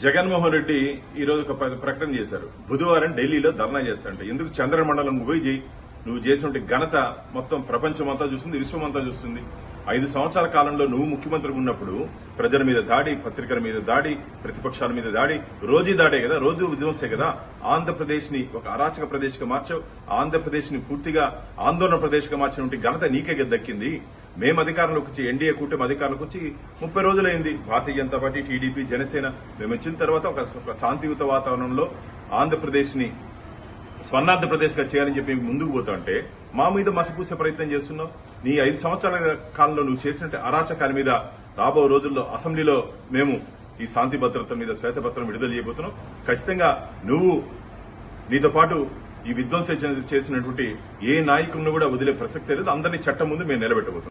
జగన్మోహన్ రెడ్డి ఈ రోజు ఒక ప్రకటన చేశారు. బుధవారం ఢిల్లీలో ధర్నా చేస్తారంట. ఎందుకు చంద్రమండలం పోయి చేయి, నువ్వు చేసినటువంటి ఘనత మొత్తం ప్రపంచమంతా చూస్తుంది, విశ్వమంతా చూస్తుంది. 5 సంవత్సరాల కాలంలో నువ్వు ముఖ్యమంత్రిగా ఉన్నప్పుడు ప్రజల మీద దాడి, పత్రికల మీద దాడి, ప్రతిపక్షాల మీద దాడి, రోజు దాడే కదా, రోజు విధ్వంసే కదా. ఆంధ్రప్రదేశ్ ని ఒక అరాచక ప్రదేశ్ గా మార్చావు. ఆంధ్రప్రదేశ్ ని పూర్తిగా ఆందోళన ప్రదేశ్ గా మార్చినటువంటి ఘనత నీకే దక్కింది. మేము అధికారంలోకి వచ్చి, ఎన్డీఏ కూటమి అధికారంలోకి వచ్చి 30 రోజులైంది. భారతీయ జనతా పార్టీ, టీడీపీ, జనసేన మేము వచ్చిన తర్వాత ఒక శాంతియుత వాతావరణంలో ఆంధ్రప్రదేశ్ ని స్వర్ణాంధ్రప్రదేశ్ గా చేయాలని చెప్పి ముందుకు పోతా అంటే మా మీద మసిపూసే ప్రయత్నం చేస్తున్నావు. నీ 5 సంవత్సరాల కాలంలో నువ్వు చేసినట్టు అరాచకాల మీద రాబో రోజుల్లో అసెంబ్లీలో మేము ఈ శాంతి భద్రత మీద శ్వేతపత్రం విడుదల చేయబోతున్నాం. ఖచ్చితంగా నువ్వు నీతో పాటు ఈ విధ్వంసం చేసినటువంటి ఏ నాయకులను కూడా వదిలే ప్రసక్తే లేదు. అందరినీ చట్టం ముందు మేము నిలబెట్టబోతున్నాం.